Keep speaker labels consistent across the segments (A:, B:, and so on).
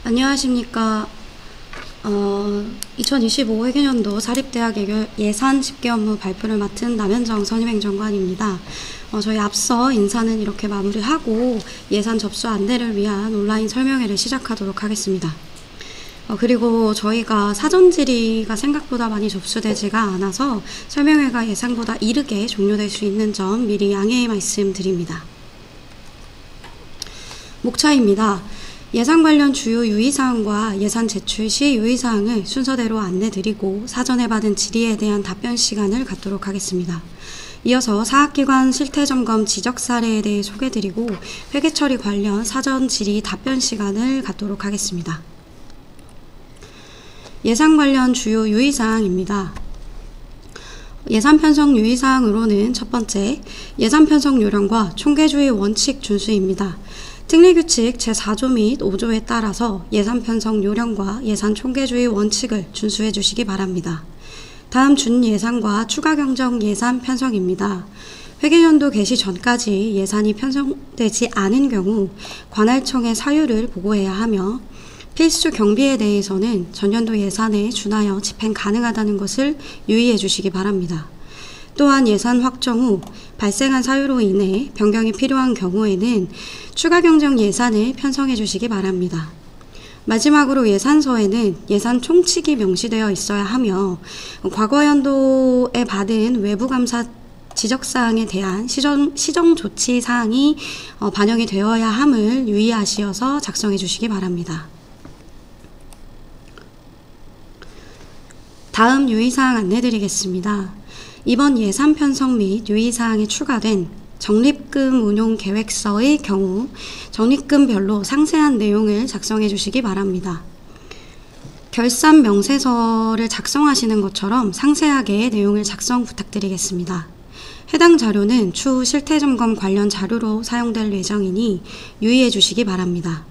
A: 안녕하십니까. 2025 회계년도 사립대학 예산 집계 업무 발표를 맡은 남현정 선임행정관입니다. 저희 앞서 인사는 이렇게 마무리하고 예산 접수 안내를 위한 온라인 설명회를 시작하도록 하겠습니다. 그리고 저희가 사전 질의가 생각보다 많이 접수되지가 않아서 설명회가 예상보다 이르게 종료될 수 있는 점 미리 양해의 말씀드립니다. 목차입니다. 예산 관련 주요 유의사항과 예산 제출 시 유의사항을 순서대로 안내드리고 사전에 받은 질의에 대한 답변 시간을 갖도록 하겠습니다. 이어서 사학기관 실태점검 지적 사례에 대해 소개드리고 회계처리 관련 사전 질의 답변 시간을 갖도록 하겠습니다. 예산 관련 주요 유의사항입니다. 예산 편성 유의사항으로는 첫 번째, 예산 편성 요령과 총계주의 원칙 준수입니다. 특례규칙 제4조 및 5조에 따라서 예산 편성 요령과 예산 총계주의 원칙을 준수해 주시기 바랍니다. 다음 준예산과 추가 경정 예산 편성입니다. 회계연도 개시 전까지 예산이 편성되지 않은 경우 관할청에 사유를 보고해야 하며 필수 경비에 대해서는 전년도 예산에 준하여 집행 가능하다는 것을 유의해 주시기 바랍니다. 또한 예산 확정 후 발생한 사유로 인해 변경이 필요한 경우에는 추가 경정 예산을 편성해 주시기 바랍니다. 마지막으로 예산서에는 예산 총칙이 명시되어 있어야 하며 과거 연도에 받은 외부감사 지적사항에 대한 시정 조치 사항이 반영이 되어야 함을 유의하시어서 작성해 주시기 바랍니다. 다음 유의사항 안내드리겠습니다. 이번 예산 편성 및 유의사항에 추가된 적립금 운용 계획서의 경우 적립금별로 상세한 내용을 작성해 주시기 바랍니다. 결산 명세서를 작성하시는 것처럼 상세하게 내용을 작성 부탁드리겠습니다. 해당 자료는 추후 실태점검 관련 자료로 사용될 예정이니 유의해 주시기 바랍니다.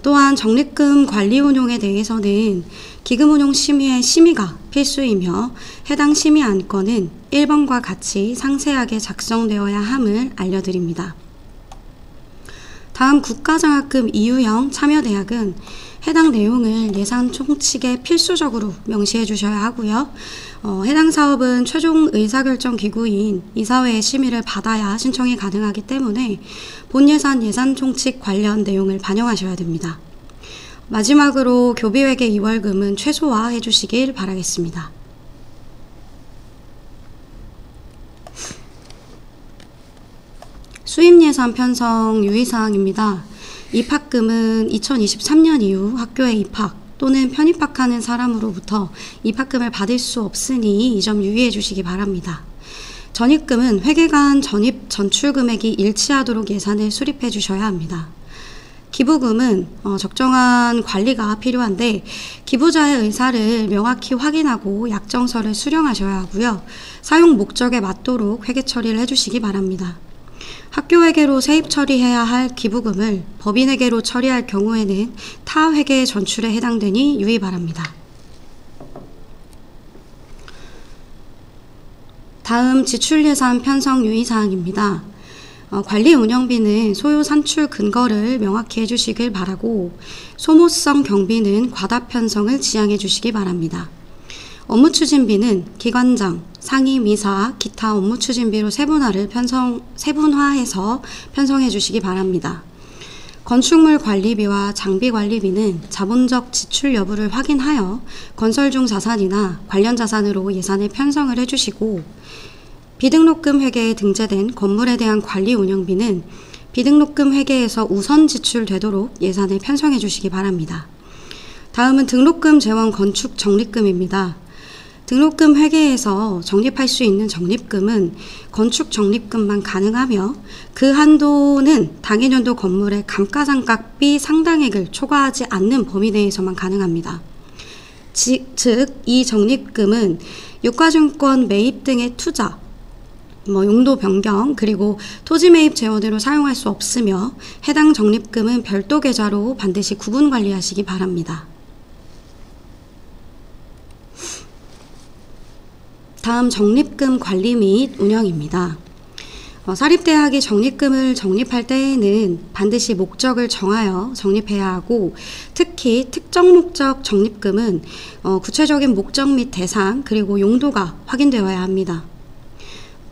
A: 또한 적립금 관리 운용에 대해서는 기금운용 심의의 심의가 필수이며 해당 심의 안건은 1번과 같이 상세하게 작성되어야 함을 알려드립니다. 다음 국가장학금 이유형 참여대학은 해당 내용을 예산 총칙에 필수적으로 명시해 주셔야 하고요. 해당 사업은 최종 의사결정 기구인 이사회의 심의를 받아야 신청이 가능하기 때문에 본예산 예산 총칙 관련 내용을 반영하셔야 됩니다. 마지막으로 교비회계 이월금은 최소화해 주시길 바라겠습니다. 수입예산 편성 유의사항입니다. 입학금은 2023년 이후 학교에 입학 또는 편입학하는 사람으로부터 입학금을 받을 수 없으니 이 점 유의해 주시기 바랍니다. 전입금은 회계간 전입 전출 금액이 일치하도록 예산을 수립해 주셔야 합니다. 기부금은 적정한 관리가 필요한데 기부자의 의사를 명확히 확인하고 약정서를 수령하셔야 하고요. 사용 목적에 맞도록 회계 처리를 해주시기 바랍니다. 학교회계로 세입 처리해야 할 기부금을 법인회계로 처리할 경우에는 타 회계 전출에 해당되니 유의 바랍니다. 다음 지출예산 편성 유의사항입니다. 관리 운영비는 소요 산출 근거를 명확히 해주시길 바라고 소모성 경비는 과다 편성을 지양해 주시기 바랍니다. 업무 추진비는 기관장, 상임, 이사, 기타 업무 추진비로 세분화해서 편성해 주시기 바랍니다. 건축물 관리비와 장비 관리비는 자본적 지출 여부를 확인하여 건설 중 자산이나 관련 자산으로 예산을 편성을 해주시고 비등록금 회계에 등재된 건물에 대한 관리 운영비는 비등록금 회계에서 우선 지출되도록 예산을 편성해 주시기 바랍니다. 다음은 등록금 재원 건축 적립금입니다. 등록금 회계에서 적립할 수 있는 적립금은 건축 적립금만 가능하며 그 한도는 당해년도 건물의 감가상각비 상당액을 초과하지 않는 범위 내에서만 가능합니다. 즉, 이 적립금은 유가증권 매입 등의 투자, 용도 변경, 그리고 토지 매입 재원으로 사용할 수 없으며 해당 적립금은 별도 계좌로 반드시 구분 관리하시기 바랍니다. 다음 적립금 관리 및 운영입니다. 사립대학이 적립금을 적립할 때에는 반드시 목적을 정하여 적립해야 하고, 특히 특정 목적 적립금은 구체적인 목적 및 대상 그리고 용도가 확인되어야 합니다.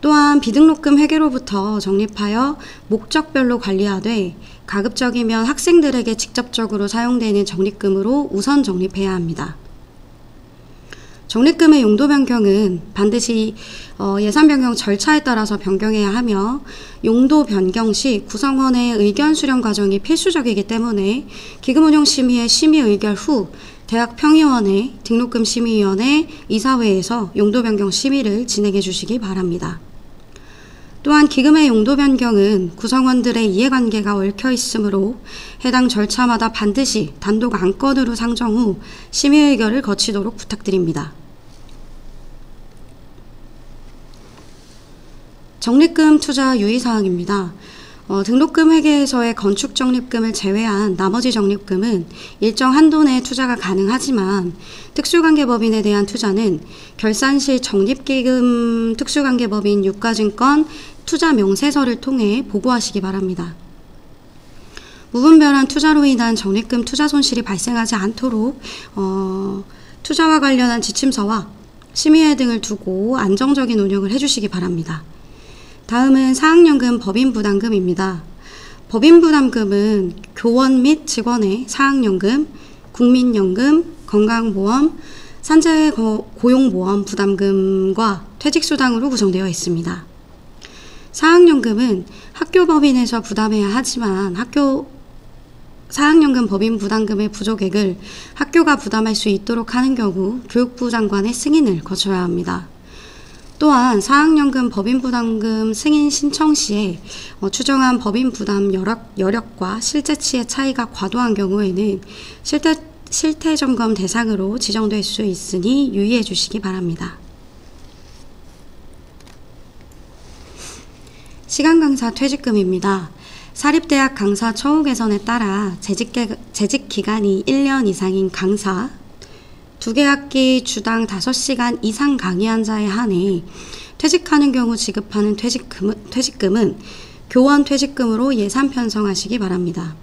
A: 또한 비등록금 회계로부터 적립하여 목적별로 관리하되 가급적이면 학생들에게 직접적으로 사용되는 적립금으로 우선 적립해야 합니다. 적립금의 용도 변경은 반드시 예산 변경 절차에 따라서 변경해야 하며, 용도 변경 시 구성원의 의견 수렴 과정이 필수적이기 때문에 기금운용심의회 심의 의결 후 대학 평의원회, 등록금 심의위원회, 이사회에서 용도 변경 심의를 진행해 주시기 바랍니다. 또한 기금의 용도 변경은 구성원들의 이해관계가 얽혀 있으므로 해당 절차마다 반드시 단독 안건으로 상정 후 심의 의결을 거치도록 부탁드립니다. 적립금 투자 유의사항입니다. 등록금 회계에서의 건축 적립금을 제외한 나머지 적립금은 일정 한도 내 투자가 가능하지만, 특수관계법인에 대한 투자는 결산 시 적립기금 특수관계법인 유가증권 투자 명세서를 통해 보고하시기 바랍니다. 무분별한 투자로 인한 적립금 투자 손실이 발생하지 않도록 투자와 관련한 지침서와 심의회 등을 두고 안정적인 운영을 해주시기 바랍니다. 다음은 사학연금 법인부담금입니다. 법인부담금은 교원 및 직원의 사학연금, 국민연금, 건강보험, 산재 고용보험 부담금과 퇴직수당으로 구성되어 있습니다. 사학연금은 학교법인에서 부담해야 하지만 사학연금 법인 부담금의 부족액을 학교가 부담할 수 있도록 하는 경우 교육부 장관의 승인을 거쳐야 합니다. 또한 사학연금 법인부담금 승인 신청 시에 추정한 법인부담 여력과 실제치의 차이가 과도한 경우에는 실태점검 대상으로 지정될 수 있으니 유의해 주시기 바랍니다. 시간강사 퇴직금입니다. 사립대학 강사 처우 개선에 따라 재직 기간이 1년 이상인 강사, 2개 학기 주당 5시간 이상 강의한 자에 한해 퇴직하는 경우 지급하는 퇴직금은 교원 퇴직금으로 예산 편성하시기 바랍니다.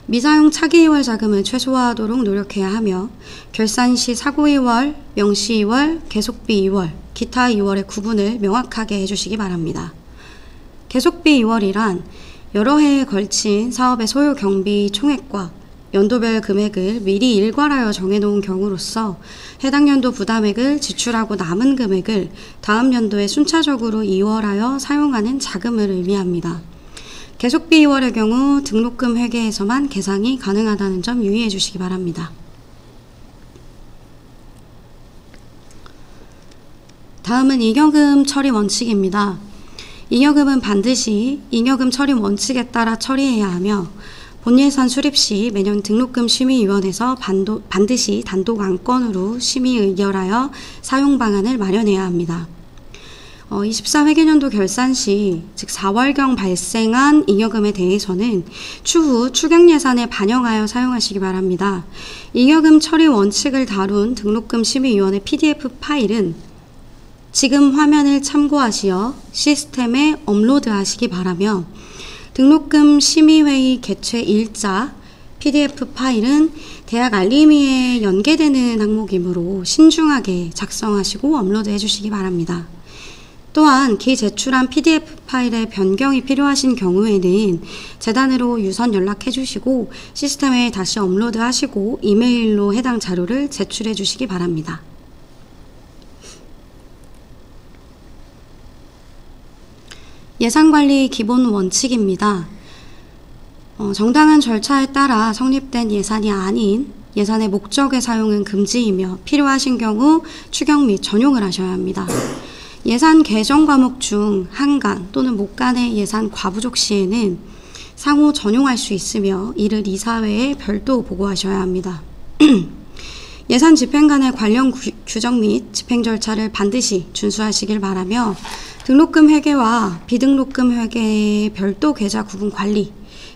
A: 미사용 차기 2월 자금을 최소화하도록 노력해야 하며, 결산 시 사고 2월, 명시 2월, 계속비 2월, 기타 2월의 구분을 명확하게 해주시기 바랍니다. 계속비 2월이란 여러 해에 걸친 사업의 소요 경비 총액과 연도별 금액을 미리 일괄하여 정해놓은 경우로서 해당 연도 부담액을 지출하고 남은 금액을 다음 연도에 순차적으로 이월하여 사용하는 자금을 의미합니다. 계속비 2월의 경우 등록금 회계에서만 계상이 가능하다는 점 유의해 주시기 바랍니다. 다음은 잉여금 처리 원칙입니다. 잉여금은 반드시 잉여금 처리 원칙에 따라 처리해야 하며, 본예산 수립 시 매년 등록금 심의위원회에서 반드시 단독 안건으로 심의 의결하여 사용 방안을 마련해야 합니다. 24회계년도 결산 시, 즉 4월경 발생한 잉여금에 대해서는 추후 추경 예산에 반영하여 사용하시기 바랍니다. 잉여금 처리 원칙을 다룬 등록금 심의위원회 PDF 파일은 지금 화면을 참고하시어 시스템에 업로드하시기 바라며, 등록금 심의회의 개최 일자 PDF 파일은 대학 알림이에 연계되는 항목이므로 신중하게 작성하시고 업로드해 주시기 바랍니다. 또한 기제출한 PDF 파일의 변경이 필요하신 경우에는 재단으로 유선 연락해 주시고 시스템에 다시 업로드하시고 이메일로 해당 자료를 제출해 주시기 바랍니다. 예산관리 기본 원칙입니다. 정당한 절차에 따라 성립된 예산이 아닌 예산의 목적의 사용은 금지이며, 필요하신 경우 추경 및 전용을 하셔야 합니다. 예산 개정 과목 중 한간 또는 목간의 예산 과부족 시에는 상호 전용할 수 있으며, 이를 이사회에 별도 보고하셔야 합니다. 예산 집행간의 관련 규정 및 집행 절차를 반드시 준수하시길 바라며, 등록금 회계와 비등록금 회계의 별도 계좌 구분 관리,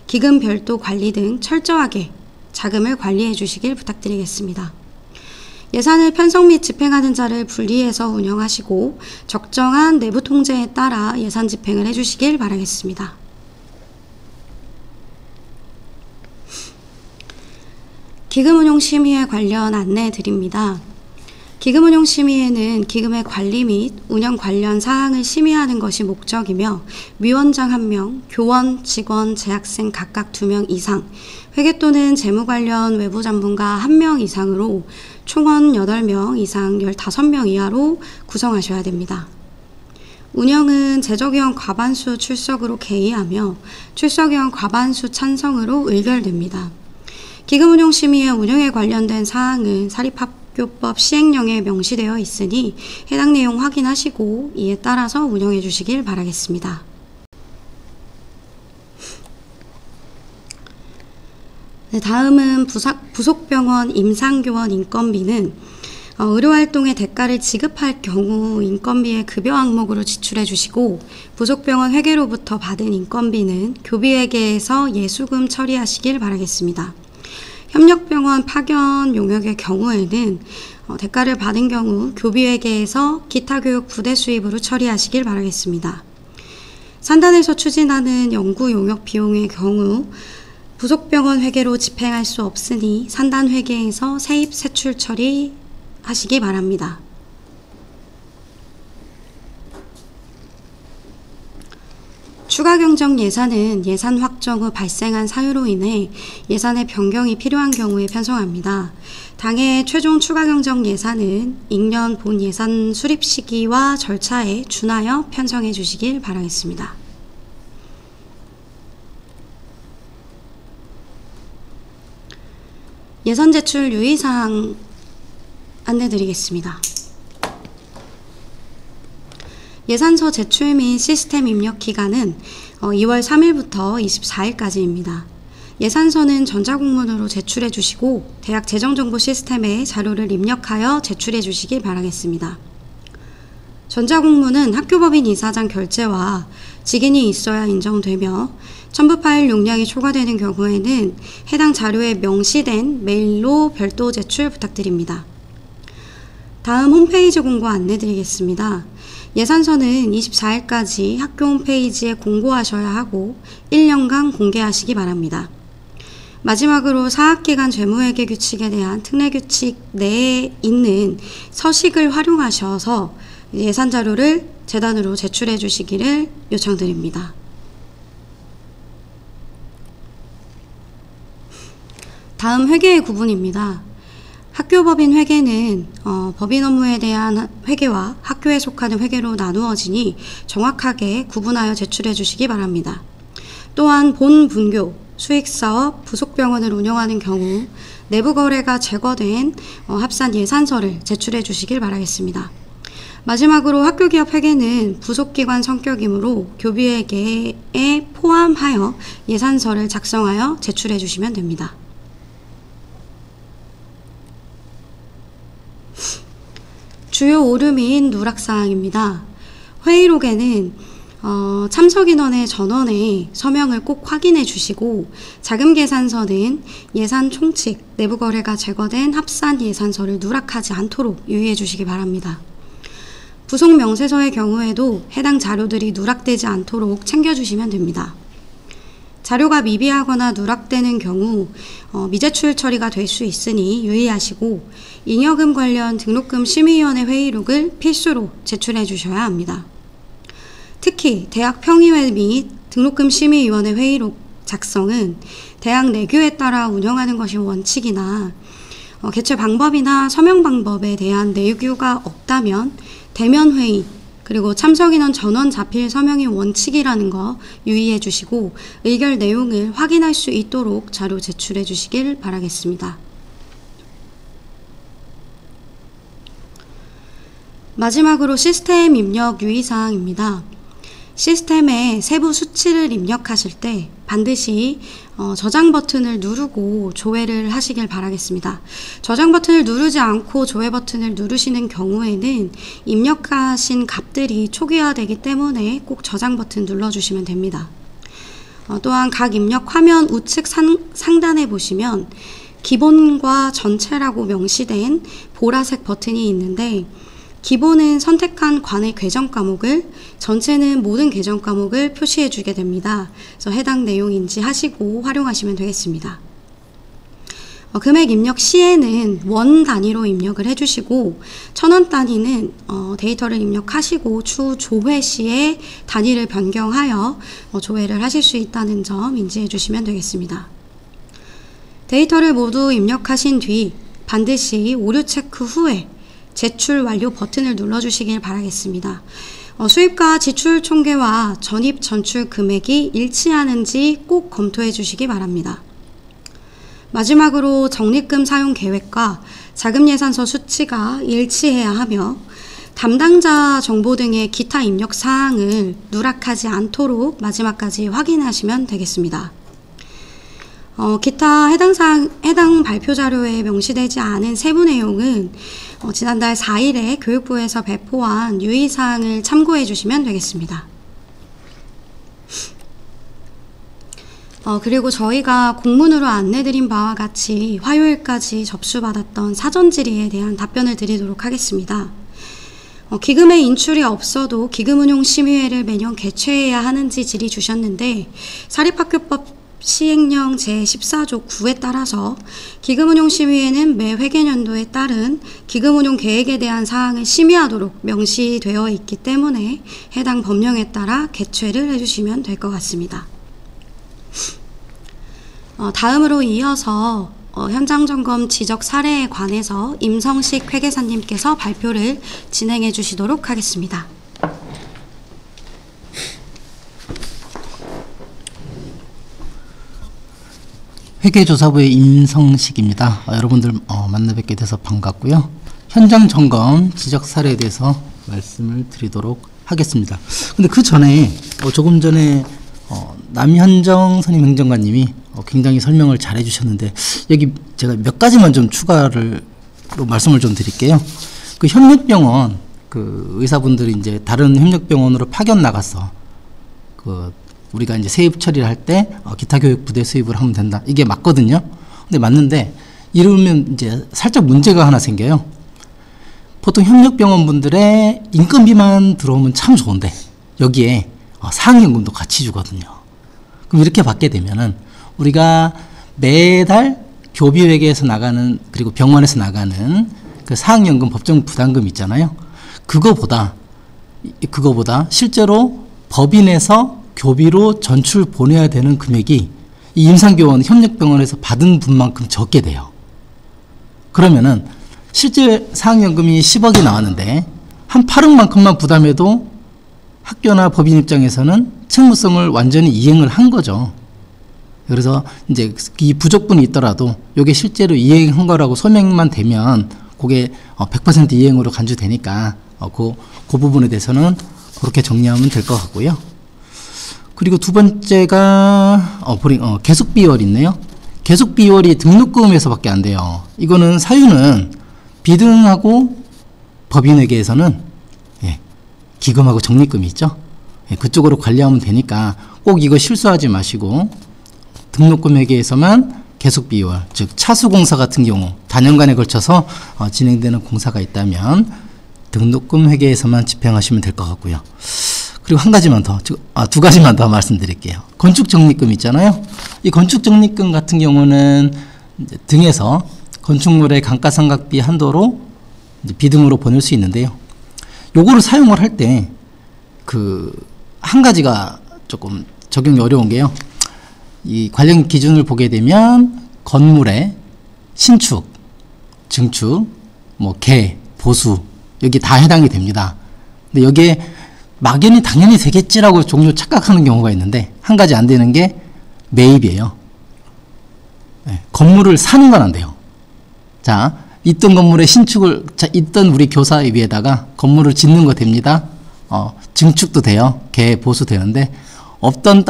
A: 기금 별도 관리 등 철저하게 자금을 관리해 주시길 부탁드리겠습니다. 예산을 편성 및 집행하는 자를 분리해서 운영하시고 적정한 내부 통제에 따라 예산 집행을 해주시길 바라겠습니다. 기금운용심의에 관련 안내해 드립니다. 기금운용심의에는 기금의 관리 및 운영 관련 사항을 심의하는 것이 목적이며 위원장 1명, 교원, 직원, 재학생 각각 2명 이상, 회계 또는 재무 관련 외부 전문가 1명 이상으로 총원 8명 이상 15명 이하로 구성하셔야 됩니다. 운영은 재적위원 과반수 출석으로 개의하며 출석위원 과반수 찬성으로 의결됩니다. 기금운용심의의 운영에 관련된 사항은 사립학교법 시행령에 명시되어 있으니 해당 내용 확인하시고 이에 따라서 운영해 주시길 바라겠습니다. 네, 다음은 부속병원 임상교원 인건비는 의료활동의 대가를 지급할 경우 인건비의 급여 항목으로 지출해 주시고 부속병원 회계로부터 받은 인건비는 교비회계에서 예수금 처리하시길 바라겠습니다. 협력병원 파견 용역의 경우에는 대가를 받은 경우 교비회계에서 기타교육 부대 수입으로 처리하시길 바라겠습니다. 산단에서 추진하는 연구 용역 비용의 경우 부속병원 회계로 집행할 수 없으니 산단 회계에서 세입 세출 처리하시기 바랍니다. 추가 경정 예산은 예산 확정 후 발생한 사유로 인해 예산의 변경이 필요한 경우에 편성합니다. 당해 최종 추가 경정 예산은 익년 본 예산 수립 시기와 절차에 준하여 편성해 주시길 바라겠습니다. 예산 제출 유의사항 안내드리겠습니다. 예산서 제출 및 시스템 입력 기간은 2월 3일부터 24일까지입니다. 예산서는 전자공문으로 제출해 주시고 대학 재정정보 시스템에 자료를 입력하여 제출해 주시길 바라겠습니다. 전자공문은 학교법인 이사장 결재와 직인이 있어야 인정되며 첨부 파일 용량이 초과되는 경우에는 해당 자료에 명시된 메일로 별도 제출 부탁드립니다. 다음 홈페이지 공고 안내드리겠습니다. 예산서는 24일까지 학교 홈페이지에 공고하셔야 하고 1년간 공개하시기 바랍니다. 마지막으로 사학기간 재무회계 규칙에 대한 특례규칙 내에 있는 서식을 활용하셔서 예산 자료를 재단으로 제출해 주시기를 요청드립니다. 다음 회계의 구분입니다. 학교법인 회계는 법인 업무에 대한 회계와 학교에 속하는 회계로 나누어지니 정확하게 구분하여 제출해 주시기 바랍니다. 또한 본 분교, 수익사업, 부속병원을 운영하는 경우 내부 거래가 제거된 합산 예산서를 제출해 주시길 바라겠습니다. 마지막으로 학교기업 회계는 부속기관 성격이므로 교비회계에 포함하여 예산서를 작성하여 제출해 주시면 됩니다. 주요 오류 및 누락사항입니다. 회의록에는 참석인원의 전원의 서명을 꼭 확인해 주시고 자금계산서는 예산 총칙, 내부거래가 제거된 합산 예산서를 누락하지 않도록 유의해 주시기 바랍니다. 부속 명세서의 경우에도 해당 자료들이 누락되지 않도록 챙겨주시면 됩니다. 자료가 미비하거나 누락되는 경우 미제출 처리가 될 수 있으니 유의하시고 잉여금 관련 등록금 심의위원회 회의록을 필수로 제출해 주셔야 합니다. 특히 대학 평의회 및 등록금 심의위원회 회의록 작성은 대학 내규에 따라 운영하는 것이 원칙이나 개최 방법이나 서명 방법에 대한 내규가 없다면 대면 회의 그리고 참석인원 전원 자필 서명이 원칙이라는 거 유의해 주시고 의결 내용을 확인할 수 있도록 자료 제출해 주시길 바라겠습니다. 마지막으로 시스템 입력 유의사항입니다. 시스템에 세부 수치를 입력하실 때 반드시 저장 버튼을 누르고 조회를 하시길 바라겠습니다. 저장 버튼을 누르지 않고 조회 버튼을 누르시는 경우에는 입력하신 값들이 초기화되기 때문에 꼭 저장 버튼 눌러주시면 됩니다. 또한 각 입력 화면 우측 상단에 보시면 기본과 전체라고 명시된 보라색 버튼이 있는데, 기본은 선택한 관의 계정 과목을, 전체는 모든 계정 과목을 표시해 주게 됩니다. 그래서 해당 내용 인지하시고 활용하시면 되겠습니다. 금액 입력 시에는 원 단위로 입력을 해주시고, 1,000원 단위는 데이터를 입력하시고 추후 조회 시에 단위를 변경하여 조회를 하실 수 있다는 점 인지해 주시면 되겠습니다. 데이터를 모두 입력하신 뒤 반드시 오류 체크 후에 제출 완료 버튼을 눌러주시길 바라겠습니다. 수입과 지출 총계와 전입 전출 금액이 일치하는지 꼭 검토해 주시기 바랍니다. 마지막으로 적립금 사용 계획과 자금 예산서 수치가 일치해야 하며, 담당자 정보 등의 기타 입력 사항을 누락하지 않도록 마지막까지 확인하시면 되겠습니다. 기타 해당 발표 자료에 명시되지 않은 세부 내용은 지난달 4일에 교육부에서 배포한 유의사항을 참고해 주시면 되겠습니다. 그리고 저희가 공문으로 안내드린 바와 같이 화요일까지 접수받았던 사전 질의에 대한 답변을 드리도록 하겠습니다. 기금의 인출이 없어도 기금운용심의회를 매년 개최해야 하는지 질의 주셨는데, 사립학교법 시행령 제14조 9에 따라서 기금운용심의회는 매 회계연도에 따른 기금운용 계획에 대한 사항을 심의하도록 명시되어 있기 때문에 해당 법령에 따라 개최를 해주시면 될 것 같습니다. 다음으로 이어서 현장 점검 지적 사례에 관해서 임성식 회계사님께서 발표를 진행해 주시도록 하겠습니다.
B: 회계조사부의 임성식입니다. 여러분들 만나 뵙게 돼서 반갑고요. 현장 점검 지적 사례에 대해서 말씀을 드리도록 하겠습니다. 근데 그 전에 조금 전에 남현정 선임 행정관님이 굉장히 설명을 잘 해주셨는데, 여기 제가 몇 가지만 좀 추가를 말씀을 좀 드릴게요. 그 협력병원 그 의사분들이 이제 다른 협력병원으로 파견 나갔어. 우리가 이제 세입 처리를 할 때 기타 교육 부대 수입을 하면 된다. 이게 맞거든요. 근데 맞는데 이러면 이제 살짝 문제가 하나 생겨요. 보통 협력병원 분들의 인건비만 들어오면 참 좋은데 여기에 사학연금도 같이 주거든요. 그럼 이렇게 받게 되면은 우리가 매달 교비회계에서 나가는, 그리고 병원에서 나가는 그 사학연금 법정 부담금 있잖아요. 그거보다 실제로 법인에서 교비로 전출 보내야 되는 금액이 이 임상교원 협력병원에서 받은 분만큼 적게 돼요. 그러면은 실제 사학연금이 10억이 나왔는데 한 8억만큼만 부담해도 학교나 법인 입장에서는 책무성을 완전히 이행을 한 거죠. 그래서 이제 이 부족분이 있더라도 이게 실제로 이행한 거라고 소명만 되면 그게 100% 이행으로 간주되니까 그 부분에 대해서는 그렇게 정리하면 될 것 같고요. 그리고 두 번째가 계속 비월 있네요. 계속 비월이 등록금에서밖에 안 돼요. 이거는 사유는 비등하고 법인회계에서는 기금하고 적립금이 있죠. 그쪽으로 관리하면 되니까 꼭 이거 실수하지 마시고, 등록금 회계에서만 계속 비월, 즉 차수공사 같은 경우 단연간에 걸쳐서 진행되는 공사가 있다면 등록금 회계에서만 집행하시면 될 것 같고요. 그리고 두 가지만 더 말씀드릴게요. 건축적립금 있잖아요. 이 건축적립금 같은 경우는 이제 등에서 건축물의 감가상각비 한도로 이제 비등으로 보낼 수 있는데요. 요거를 사용을 할 때 한 가지가 조금 적용이 어려운 게요. 이 관련 기준을 보게 되면 건물의 신축, 증축, 개, 보수 여기 다 해당이 됩니다. 근데 여기에 막연히 당연히 되겠지라고 종종 착각하는 경우가 있는데, 한 가지 안 되는 게 매입이에요. 건물을 사는 건 안 돼요. 자, 있던 건물의 신축을, 있던 우리 교사 위에다가 건물을 짓는 거 됩니다. 증축도 돼요. 개, 보수 되는데, 없던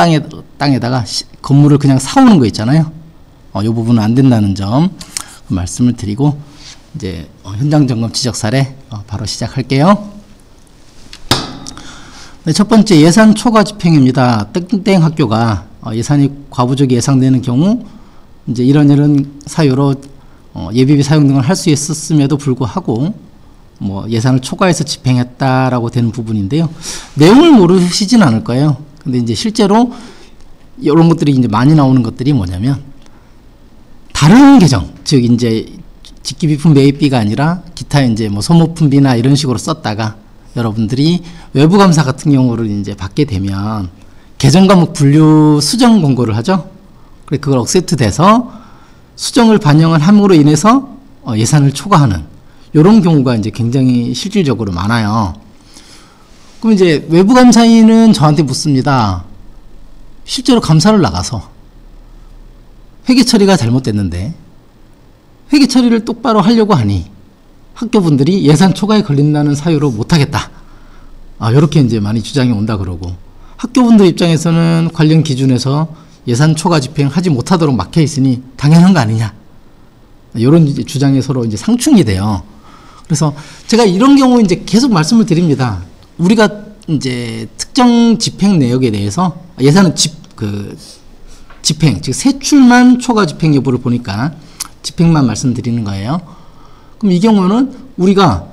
B: 땅에다가 건물을 그냥 사오는 거 있잖아요. 이 부분은 안 된다는 점 말씀을 드리고, 이제 현장 점검 지적 사례 바로 시작할게요. 네, 첫 번째 예산 초과 집행입니다. 땡땡 학교가 예산이 과부족이 예상되는 경우 이제 이런 사유로 예비비 사용 등을 할 수 있었음에도 불구하고 뭐 예산을 초과해서 집행했다라고 되는 부분인데요. 내용을 모르시진 않을 거예요. 근데 이제 실제로 이런 것들이 이제 많이 나오는 것들이 뭐냐면 다른 계정, 즉 이제 직기비품 매입비가 아니라 기타 이제 뭐 소모품비나 이런 식으로 썼다가 여러분들이 외부 감사 같은 경우를 이제 받게 되면 계정 과목 분류 수정 공고를 하죠. 그래 그걸 억셉트 돼서 수정을 반영을 함으로 인해서 예산을 초과하는 이런 경우가 이제 굉장히 실질적으로 많아요. 그럼 이제 외부 감사인은 저한테 묻습니다. 실제로 감사를 나가서 회계 처리가 잘못됐는데 회계 처리를 똑바로 하려고 하니 학교분들이 예산 초과에 걸린다는 사유로 못하겠다. 이렇게 이제 많이 주장이 온다 그러고 학교분들 입장에서는 관련 기준에서 예산 초과 집행하지 못하도록 막혀 있으니 당연한 거 아니냐. 이런 이제 주장이 서로 이제 상충이 돼요. 그래서 제가 이런 경우 이제 계속 말씀을 드립니다. 우리가 이제 특정 집행 내역에 대해서 예산은 집행, 즉 세출만 초과 집행 여부를 보니까 집행만 말씀드리는 거예요. 그럼 이 경우는 우리가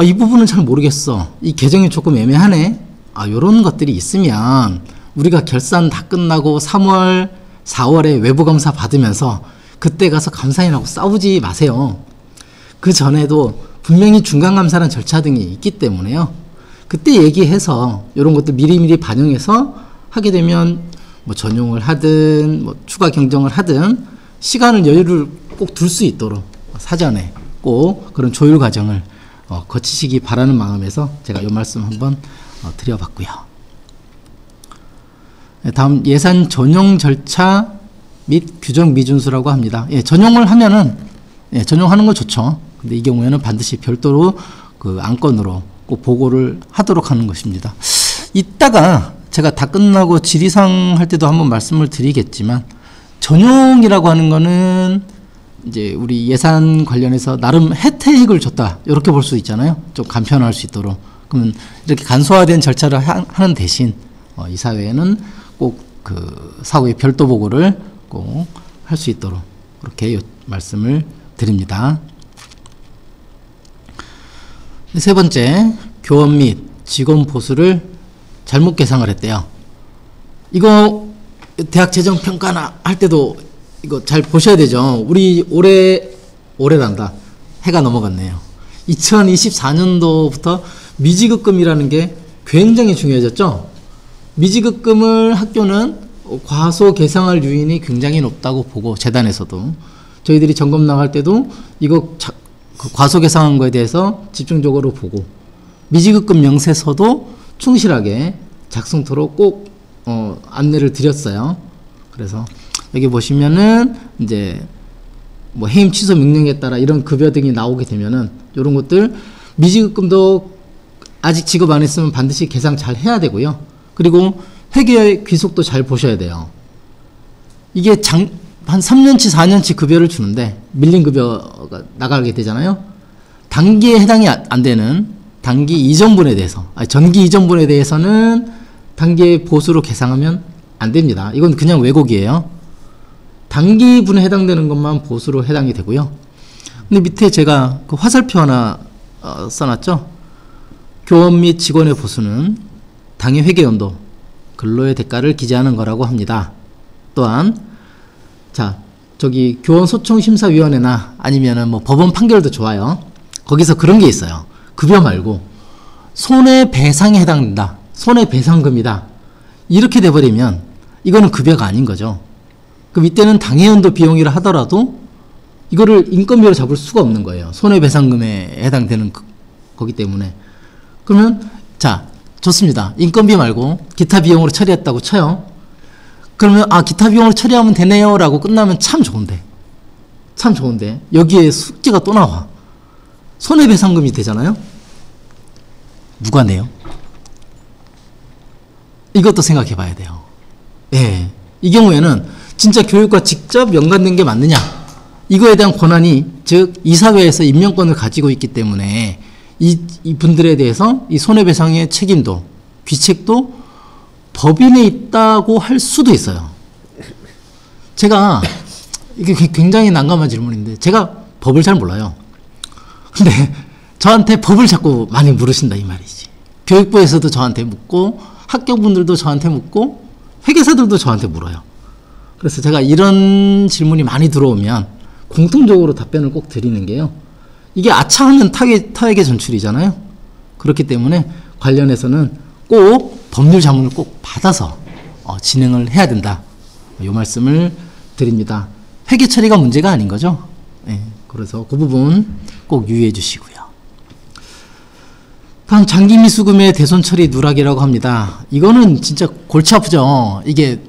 B: 이 부분은 잘 모르겠어. 이 계정이 조금 애매하네. 이런 것들이 있으면 우리가 결산 다 끝나고 3월, 4월에 외부 감사 받으면서 그때 가서 감사인하고 싸우지 마세요. 그 전에도 분명히 중간 감사라는 절차 등이 있기 때문에요. 그때 얘기해서 이런 것들 미리미리 반영해서 하게 되면 뭐 전용을 하든 뭐 추가 경정을 하든 시간을 여유를 꼭 둘 수 있도록 사전에 꼭 그런 조율 과정을 거치시기 바라는 마음에서 제가 이 말씀 한번 드려봤고요. 다음 예산 전용 절차 및 규정 미준수라고 합니다. 전용을 하면은 전용하는 거 좋죠. 근데 이 경우에는 반드시 별도로 그 안건으로 꼭 보고를 하도록 하는 것입니다. 이따가 제가 다 끝나고 질의사항 할 때도 한번 말씀을 드리겠지만 전용이라고 하는 거는 이제 우리 예산 관련해서 나름 혜택을 줬다 이렇게 볼 수 있잖아요. 좀 간편할 수 있도록. 그러면 이렇게 간소화된 절차를 하는 대신 이 사회에는 꼭 그 사후에 별도 보고를 꼭 할 수 있도록 그렇게 말씀을 드립니다. 세 번째, 교원 및 직원 보수를 잘못 계상을 했대요. 이거 대학 재정 평가나 할 때도 이거 잘 보셔야 되죠. 우리 올해란다. 해가 넘어갔네요. 2024년도부터 미지급금이라는 게 굉장히 중요해졌죠. 미지급금을 학교는 과소 계상할 요인이 굉장히 높다고 보고 재단에서도 저희들이 점검 나갈 때도 이거 과소 계상한 거에 대해서 집중적으로 보고 미지급금 명세서도 충실하게 작성토록 꼭 안내를 드렸어요. 그래서 여기 보시면은 이제 뭐 해임 취소 명령에 따라 이런 급여 등이 나오게 되면은 이런 것들 미지급금도 아직 지급 안 했으면 반드시 계상 잘 해야 되고요. 그리고 회계의 귀속도 잘 보셔야 돼요. 이게 한 3년치 4년치 급여를 주는데 밀린 급여가 나가게 되잖아요. 단기에 해당이 안 되는 단기 이전분에 대해서 전기 이전분에 대해서는 단기에 보수로 계상하면 안 됩니다. 이건 그냥 왜곡이에요. 단기분에 해당되는 것만 보수로 해당이 되고요. 근데 밑에 제가 그 화살표 하나 써놨죠. 교원 및 직원의 보수는 당해 회계연도 근로의 대가를 기재하는 거라고 합니다. 또한 저기 교원 소청 심사위원회나 아니면은 뭐 법원 판결도 좋아요. 거기서 그런 게 있어요. 급여 말고 손해배상에 해당된다. 손해배상금이다. 이렇게 돼버리면 이거는 급여가 아닌 거죠. 그럼 이때는 당해연도 비용이라 하더라도 이거를 인건비로 잡을 수가 없는 거예요. 손해배상금에 해당되는 거기 때문에. 그러면 좋습니다. 인건비 말고 기타 비용으로 처리했다고 쳐요. 그러면 기타 비용으로 처리하면 되네요 라고 끝나면 참 좋은데 여기에 숙제가 또 나와. 손해배상금이 되잖아요. 누가 내요? 이것도 생각해 봐야 돼요. 이 경우에는 진짜 교육과 직접 연관된 게 맞느냐, 이거에 대한 권한이, 즉 이사회에서 임명권을 가지고 있기 때문에 이 분들에 대해서 이 손해배상의 책임도 귀책도 법인에 있다고 할 수도 있어요. 제가 이게 굉장히 난감한 질문인데 제가 법을 잘 몰라요. 근데 저한테 법을 자꾸 많이 물으신다 이 말이지. 교육부에서도 저한테 묻고 학교분들도 저한테 묻고 회계사들도 저한테 물어요. 그래서 제가 이런 질문이 많이 들어오면 공통적으로 답변을 꼭 드리는 게요. 이게 아차하면 타액의 전출이잖아요. 그렇기 때문에 관련해서는 꼭 법률 자문을 꼭 받아서 진행을 해야 된다. 이 말씀을 드립니다. 회계 처리가 문제가 아닌 거죠. 네, 그래서 그 부분 꼭 유의해 주시고요. 다음 장기미수금의 대손 처리 누락이라고 합니다. 이거는 진짜 골치 아프죠. 이게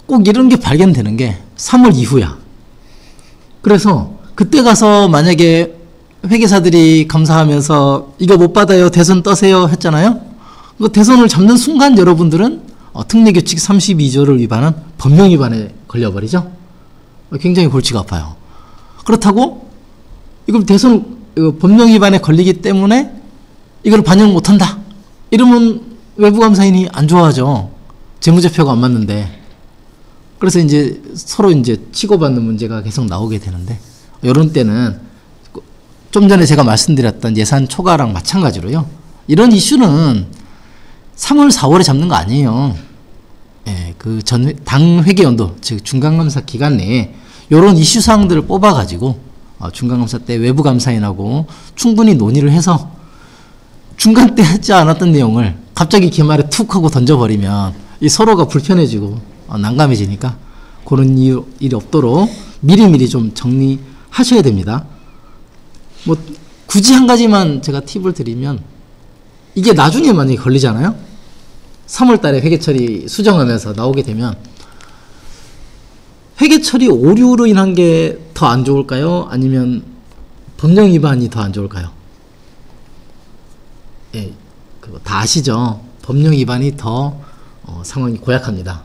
B: 꼭 이런 게 발견되는 게 3월 이후야. 그래서 그때 가서 만약에 회계사들이 감사하면서 이거 못 받아요, 대손 떠세요 했잖아요. 그 대손을 잡는 순간 여러분들은 특례규칙 32조를 위반한 법령 위반에 걸려버리죠. 굉장히 골치가 아파요. 그렇다고 이걸 대손 법령 위반에 걸리기 때문에 이걸 반영 못한다. 이러면 외부감사인이 안 좋아하죠. 재무제표가 안 맞는데. 그래서 이제 서로 이제 치고받는 문제가 계속 나오게 되는데, 이런 때는 좀 전에 제가 말씀드렸던 예산 초과랑 마찬가지로요. 이런 이슈는 3월, 4월에 잡는 거 아니에요. 예, 그 당 회계연도, 즉 중간감사 기간 내에 이런 이슈 사항들을 뽑아가지고 중간감사 때 외부감사인하고 충분히 논의를 해서 중간 때 하지 않았던 내용을 갑자기 기말에 툭 하고 던져버리면 이 서로가 불편해지고 난감해지니까 그런 일이 없도록 미리미리 좀 정리하셔야 됩니다. 뭐 굳이 한 가지만 제가 팁을 드리면, 이게 나중에 만약에 걸리잖아요. 3월 달에 회계처리 수정하면서 나오게 되면 회계처리 오류로 인한 게 더 안 좋을까요? 아니면 법령 위반이 더 안 좋을까요? 예, 그거 다 아시죠? 법령 위반이 더 상황이 고약합니다.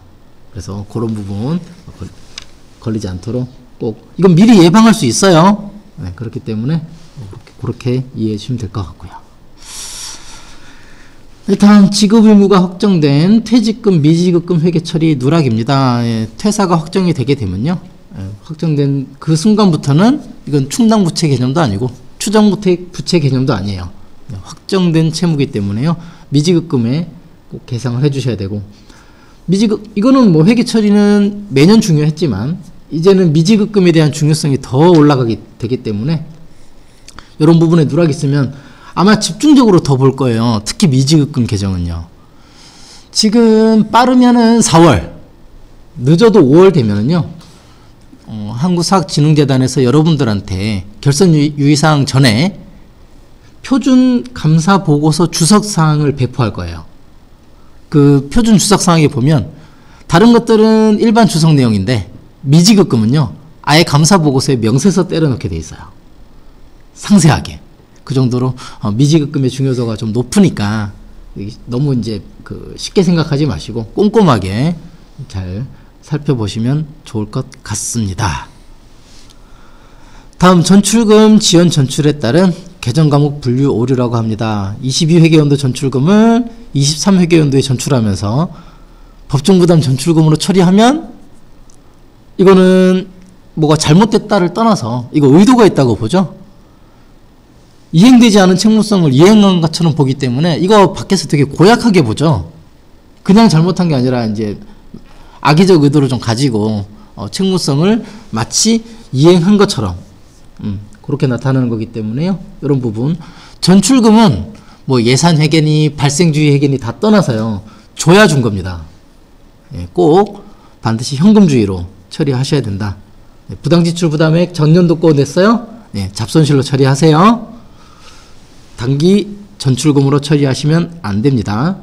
B: 그래서 그런 부분 걸리지 않도록 꼭, 이건 미리 예방할 수 있어요. 네, 그렇기 때문에 그렇게 이해해 주시면 될 것 같고요. 다음 지급 의무가 확정된 퇴직금, 미지급금 회계 처리 누락입니다. 예, 퇴사가 확정이 되게 되면요, 확정된 그 순간부터는 이건 충당 부채 개념도 아니고 추정 부채 개념도 아니에요. 확정된 채무기 때문에요, 미지급금에 꼭 계상을 해주셔야 되고, 이거는 뭐 회계 처리는 매년 중요했지만 이제는 미지급금에 대한 중요성이 더 올라가게 되기 때문에 이런 부분에 누락이 있으면 아마 집중적으로 더 볼 거예요. 특히 미지급금 개정은요. 지금 빠르면은 4월, 늦어도 5월 되면은요, 한국사학진흥재단에서 여러분들한테 결선 유의사항 전에 표준 감사 보고서 주석사항을 배포할 거예요. 그 표준 주석사항에 보면 다른 것들은 일반 주석 내용인데 미지급금은요, 아예 감사 보고서에 명세서 때려넣게 돼 있어요. 상세하게. 그 정도로 미지급금의 중요도가 좀 높으니까 너무 이제 쉽게 생각하지 마시고 꼼꼼하게 잘 살펴보시면 좋을 것 같습니다. 다음 전출금 지연 전출에 따른 개정과목 분류 오류라고 합니다. 22회계연도 전출금을 23회계연도에 전출하면서 법정부담 전출금으로 처리하면 이거는 뭐가 잘못됐다를 떠나서 이거 의도가 있다고 보죠. 이행되지 않은 책무성을 이행한 것처럼 보기 때문에 이거 밖에서 되게 고약하게 보죠. 그냥 잘못한 게 아니라 이제 악의적 의도를 좀 가지고 책무성을 마치 이행한 것처럼 그렇게 나타나는 거기 때문에요. 이런 부분 전출금은 뭐 예산 회계니 발생주의 회계니 다 떠나서요, 줘야 준 겁니다. 예, 꼭 반드시 현금주의로 처리하셔야 된다. 예, 부당지출 부담액 전년도 거 냈어요? 예, 잡손실로 처리하세요. 단기 전출금으로 처리하시면 안 됩니다.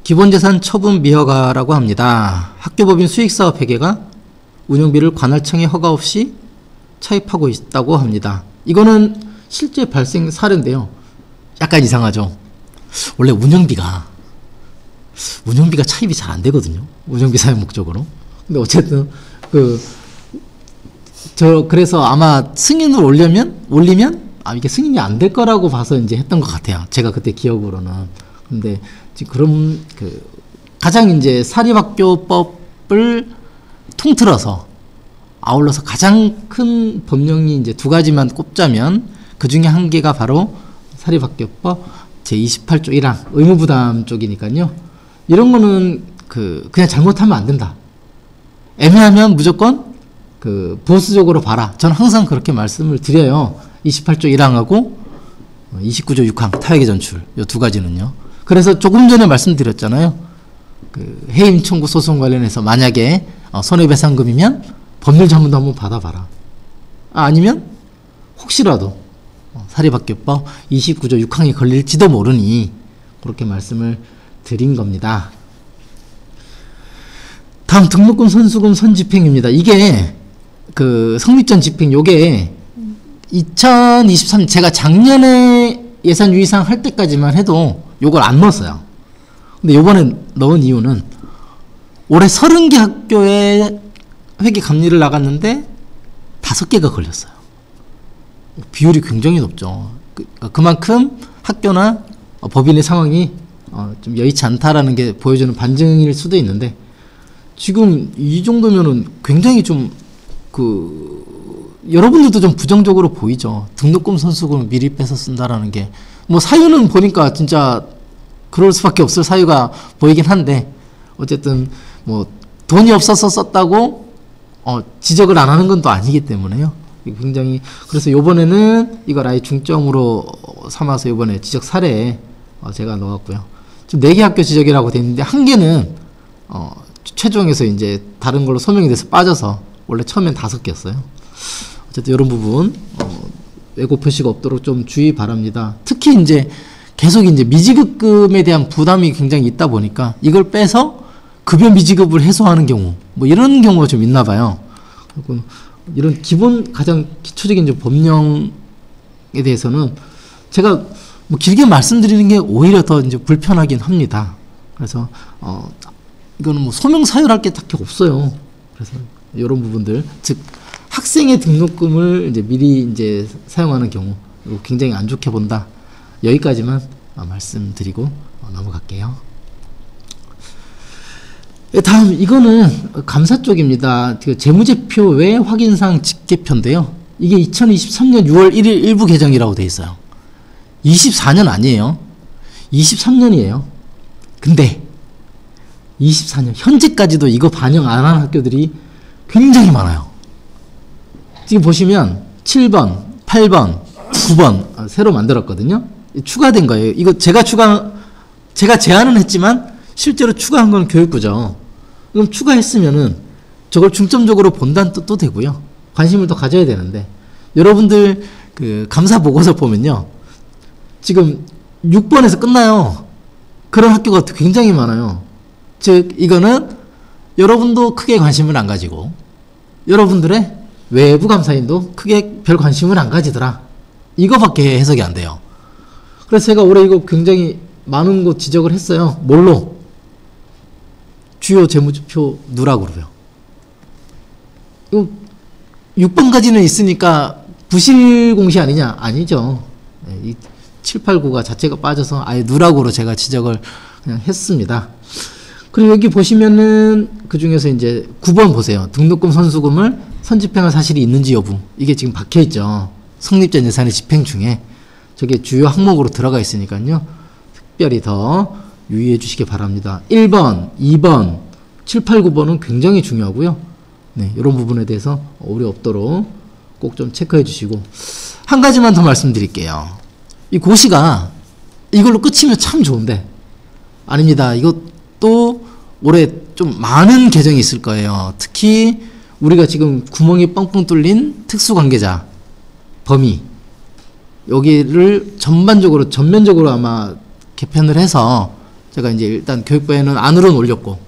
B: 기본재산 처분 미허가라고 합니다. 학교법인 수익사업 회계가 운영비를 관할청의 허가 없이 차입하고 있다고 합니다. 이거는 실제 발생 사례인데요. 약간 이상하죠. 원래 운영비가 차입이 잘 안 되거든요. 운영비 사용 목적으로. 근데 어쨌든 그래서 아마 승인을 올리면 이게 승인이 안 될 거라고 봐서 이제 했던 것 같아요. 제가 그때 기억으로는. 근데 지금 그럼 가장 이제 사립학교법 사립학교법을 통틀어서 아울러서 가장 큰 법령이 이제 두 가지만 꼽자면 그 중에 한 개가 바로 사립학교법 제28조 1항 의무부담 쪽이니까요. 이런 거는 그냥 잘못하면 안 된다. 애매하면 무조건 보수적으로 봐라. 저는 항상 그렇게 말씀을 드려요. 28조 1항하고 29조 6항 타액의 전출 이 두 가지는요. 그래서 조금 전에 말씀드렸잖아요. 해임 청구 소송 관련해서 만약에 손해배상금이면 법률 자문도 한번 받아봐라. 아니면 혹시라도 사립학교법 29조 6항이 걸릴지도 모르니 그렇게 말씀을 드린 겁니다. 다음 등록금 선수금 선집행입니다. 이게 성립전 집행 요게 2023년 제가 작년에 예산 유의사항 할 때까지만 해도 요걸 안 넣었어요. 근데 요번에 넣은 이유는 올해 30개 학교에 회계 감리를 나갔는데 5개가 걸렸어요. 비율이 굉장히 높죠. 그만큼 학교나 법인의 상황이 좀 여의치 않다라는 게 보여주는 반증일 수도 있는데 지금 이 정도면은 굉장히 좀 여러분들도 좀 부정적으로 보이죠. 등록금 선수금을 미리 빼서 쓴다라는 게 뭐 사유는 보니까 진짜 그럴 수밖에 없을 사유가 보이긴 한데 어쨌든 뭐 돈이 없어서 썼다고 지적을 안 하는 건 또 아니기 때문에요. 굉장히 그래서 요번에는 이걸 아예 중점으로 삼아서 요번에 지적 사례에 제가 넣었고요. 지금 4개 학교 지적이라고 돼 있는데 한 개는 최종에서 이제 다른 걸로 소명이 돼서 빠져서 원래 처음엔 5개였어요. 어쨌든 이런 부분 왜곡 표시가 없도록 좀 주의 바랍니다. 특히 이제 계속 이제 미지급금에 대한 부담이 굉장히 있다 보니까 이걸 빼서 급여 미지급을 해소하는 경우 뭐 이런 경우가 좀 있나 봐요. 그리고 이런 기본 가장 기초적인 좀 법령에 대해서는 제가 뭐 길게 말씀드리는 게 오히려 더 이제 불편하긴 합니다. 그래서 이거는 뭐 소명 사유랄 게 딱히 없어요. 그래서 이런 부분들 즉 학생의 등록금을 이제 미리 이제 사용하는 경우 이거 굉장히 안 좋게 본다. 여기까지만 말씀드리고 넘어갈게요. 다음 이거는 감사 쪽입니다. 재무제표 외 확인사항 집계표인데요. 이게 2023년 6월 1일 일부 개정이라고 돼 있어요. 24년 아니에요. 23년이에요. 근데 24년 현재까지도 이거 반영 안 한 학교들이 굉장히 많아요. 지금 보시면 7번, 8번, 9번 새로 만들었거든요. 추가된 거예요. 이거 제가 제안은 했지만 실제로 추가한 건 교육부죠. 그럼 추가했으면은 저걸 중점적으로 본다는 뜻도 되고요. 관심을 더 가져야 되는데 여러분들 감사 보고서 보면요. 지금 6번에서 끝나요. 그런 학교가 굉장히 많아요. 즉 이거는 여러분도 크게 관심을 안 가지고 여러분들의 외부 감사인도 크게 별 관심을 안 가지더라. 이거밖에 해석이 안 돼요. 그래서 제가 올해 이거 굉장히 많은 곳 지적을 했어요. 뭘로? 주요 재무제표 누락으로요. 이거 6번까지는 있으니까 부실공시 아니냐? 아니죠. 이 7, 8, 9가 자체가 빠져서 아예 누락으로 제가 지적을 그냥 했습니다. 그리고 여기 보시면은 그 중에서 이제 9번 보세요. 등록금 선수금을 선집행할 사실이 있는지 여부. 이게 지금 박혀 있죠. 성립전 예산의 집행 중에 저게 주요 항목으로 들어가 있으니까요. 특별히 더 유의해 주시기 바랍니다. 1번, 2번, 7, 8, 9번은 굉장히 중요하고요. 네, 이런 부분에 대해서 오류 없도록 꼭 좀 체크해 주시고 한 가지만 더 말씀드릴게요. 이 고시가 이걸로 끝이면 참 좋은데 아닙니다. 이것도 올해 좀 많은 개정이 있을 거예요. 특히 우리가 지금 구멍이 뻥뻥 뚫린 특수관계자 범위 여기를 전면적으로 아마 개편을 해서 제가 이제 일단 교육부에는 안으로는 올렸고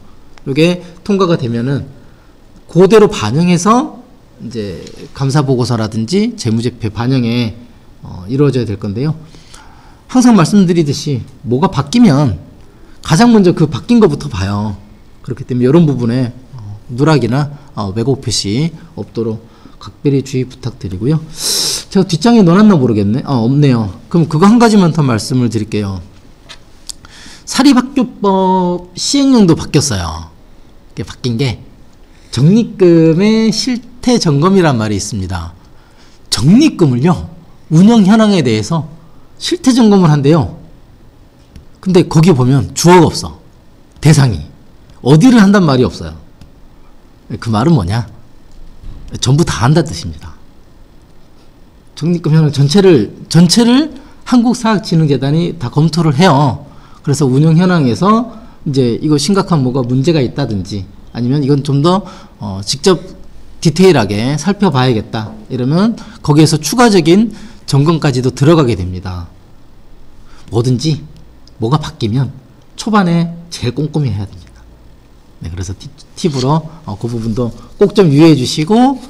B: 이게 통과가 되면은 그대로 반영해서 이제 감사 보고서라든지 재무제표 반영에 이루어져야 될 건데요. 항상 말씀드리듯이 뭐가 바뀌면 가장 먼저 그 바뀐 것부터 봐요. 그렇기 때문에 이런 부분에 누락이나 왜곡 표시 없도록 각별히 주의 부탁드리고요. 제가 뒷장에 넣어놨나 모르겠네. 없네요. 그럼 그거 한 가지만 더 말씀을 드릴게요. 사립학교법 시행령도 바뀌었어요. 이게 바뀐 게 적립금의 실태 점검이란 말이 있습니다. 적립금을요, 운영 현황에 대해서 실태 점검을 한대요. 근데 거기 보면 주어가 없어. 대상이. 어디를 한단 말이 없어요. 그 말은 뭐냐? 전부 다 한다는 뜻입니다. 적립금 현황 전체를 한국사학진흥재단이 다 검토를 해요. 그래서 운영 현황에서 이제 이거 심각한 뭐가 문제가 있다든지 아니면 이건 좀 더 직접 디테일하게 살펴봐야겠다 이러면 거기에서 추가적인 점검까지도 들어가게 됩니다. 뭐든지 뭐가 바뀌면 초반에 제일 꼼꼼히 해야 됩니다. 네, 그래서 팁으로 그 부분도 꼭 좀 유의해 주시고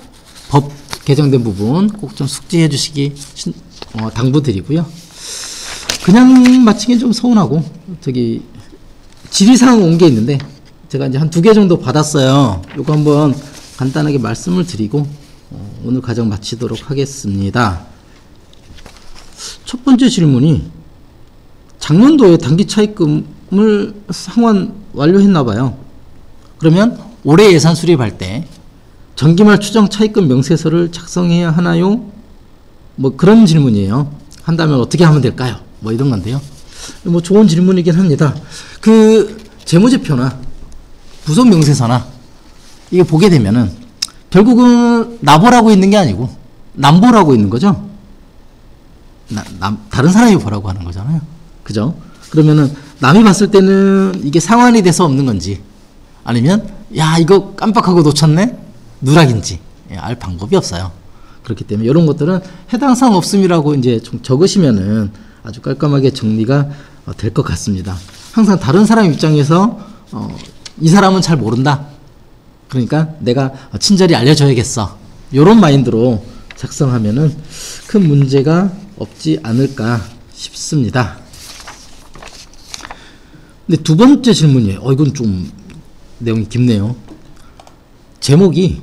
B: 법 개정된 부분 꼭 좀 숙지해 주시기 당부드리고요. 그냥 마치긴 좀 서운하고 저기 질의사항 온 게 있는데 제가 이제 한 2개 정도 받았어요. 요거 한번 간단하게 말씀을 드리고 오늘 과정 마치도록 하겠습니다. 첫 번째 질문이 작년도에 단기 차입금을 상환 완료했나 봐요. 그러면 올해 예산 수립할 때 정기말 추정 차입금 명세서를 작성해야 하나요? 뭐 그런 질문이에요. 한다면 어떻게 하면 될까요? 뭐 이런 건데요. 뭐 좋은 질문이긴 합니다. 그 재무제표나 부속 명세서나 이게 보게 되면은 결국은 나보라고 있는 게 아니고 남보라고 있는 거죠. 다른 사람이 보라고 하는 거잖아요. 그죠? 그러면은 남이 봤을 때는 이게 상환이 돼서 없는 건지 아니면 야 이거 깜빡하고 놓쳤네? 누락인지 알 방법이 없어요. 그렇기 때문에 이런 것들은 해당 사항 없음이라고 이제 좀 적으시면은 아주 깔끔하게 정리가 될 것 같습니다. 항상 다른 사람 입장에서 이 사람은 잘 모른다. 그러니까 내가 친절히 알려줘야겠어. 이런 마인드로 작성하면은 큰 문제가 없지 않을까 싶습니다. 근데 두 번째 질문이에요. 이건 좀 내용이 깊네요. 제목이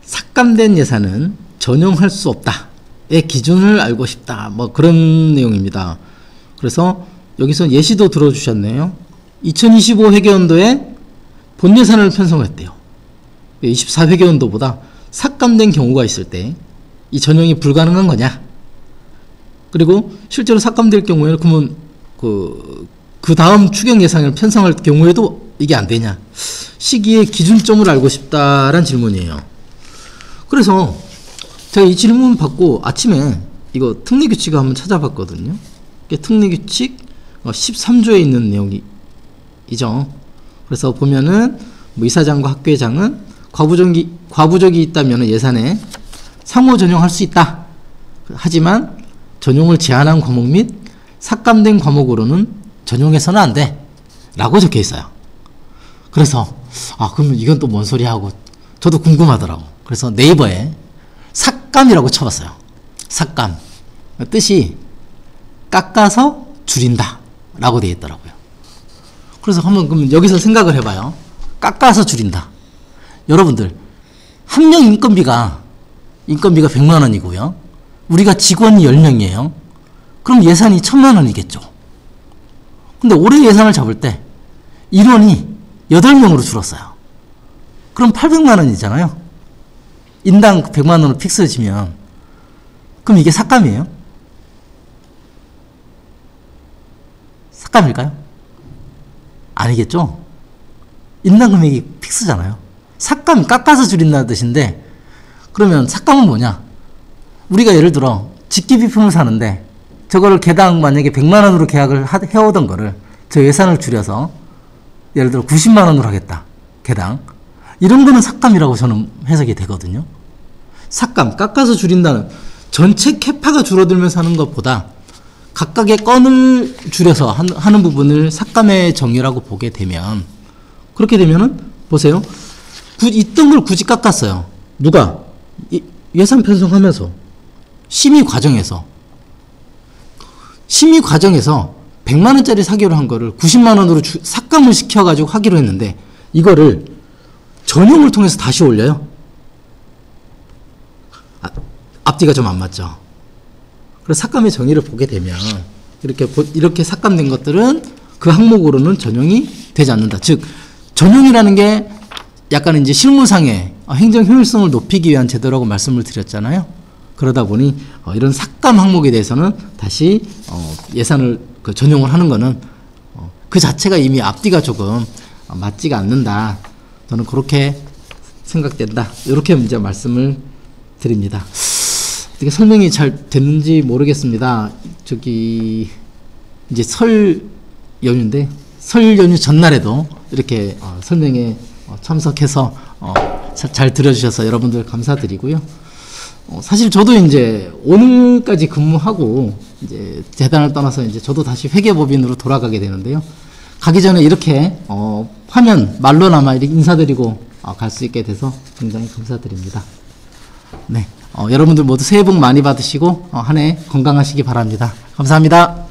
B: 삭감된 예산은 전용할 수 없다의 기준을 알고 싶다. 뭐 그런 내용입니다. 그래서 여기서 예시도 들어주셨네요. 2025 회계연도에 본 예산을 편성했대요. 24 회계연도보다 삭감된 경우가 있을 때 이 전용이 불가능한 거냐? 그리고 실제로 삭감될 경우에는 그러면 그 다음 추경 예산을 편성할 경우에도 이게 안 되냐? 시기의 기준점을 알고 싶다라는 질문이에요. 그래서 제가 이 질문 받고 아침에 이거 특례규칙을 한번 찾아봤거든요. 특례규칙 13조에 있는 내용이죠. 그래서 보면은 뭐 이사장과 학교회장은 과부족이 있다면 예산에 상호 전용할 수 있다. 하지만 전용을 제한한 과목 및 삭감된 과목으로는 전용해서는 안 돼. 라고 적혀 있어요. 그래서 그러면 이건 또 뭔 소리 하고 저도 궁금하더라고. 그래서 네이버에 삭감이라고 쳐봤어요. 삭감. 뜻이 깎아서 줄인다. 라고 되어 있더라고요. 그래서 한번 그럼 여기서 생각을 해봐요. 깎아서 줄인다. 여러분들 한 명 인건비가 100만 원이고요. 우리가 직원이 10명이에요. 그럼 예산이 1000만 원이겠죠. 근데 올해 예산을 잡을 때 인원이 8명으로 줄었어요. 그럼 800만 원이잖아요. 인당 100만 원으로 픽스해지면 그럼 이게 삭감이에요? 삭감일까요? 아니겠죠? 인당 금액이 픽스잖아요. 삭감, 깎아서 줄인다는 뜻인데 그러면 삭감은 뭐냐? 우리가 예를 들어 직기비품을 사는데 저거를 개당 만약에 100만 원으로 계약을 해오던 거를 저 예산을 줄여서 예를 들어 90만 원으로 하겠다. 개당. 이런 거는 삭감이라고 저는 해석이 되거든요. 삭감, 깎아서 줄인다는 전체 캐파가 줄어들면서 하는 것보다 각각의 건을 줄여서 하는 부분을 삭감의 정의라고 보게 되면 그렇게 되면은 보세요. 있던 걸 굳이 깎았어요. 누가? 예산 편성하면서 심의 과정에서 100만 원짜리 사기로 한 거를 90만 원으로 삭감을 시켜가지고 하기로 했는데 이거를 전용을 통해서 다시 올려요. 앞뒤가 좀 안 맞죠. 그래서 삭감의 정의를 보게 되면 이렇게 삭감된 것들은 그 항목으로는 전용이 되지 않는다. 즉 전용이라는 게 약간 이제 실무상의 행정 효율성을 높이기 위한 제도라고 말씀을 드렸잖아요. 그러다 보니 이런 삭감 항목에 대해서는 다시 예산을 전용을 하는 거는 그 자체가 이미 앞뒤가 조금 맞지가 않는다. 저는 그렇게 생각된다. 이렇게 이제 말씀을 드립니다. 어떻게 설명이 잘 됐는지 모르겠습니다. 저기 이제 설 연휴인데 설 연휴 전날에도 이렇게 설명에 참석해서 잘 들어주셔서 여러분들 감사드리고요. 사실 저도 이제 오늘까지 근무하고 이제 재단을 떠나서 이제 저도 다시 회계법인으로 돌아가게 되는데요. 가기 전에 이렇게 화면 말로나마 이렇게 인사드리고 갈 수 있게 돼서 굉장히 감사드립니다. 네, 여러분들 모두 새해 복 많이 받으시고 한 해 건강하시기 바랍니다. 감사합니다.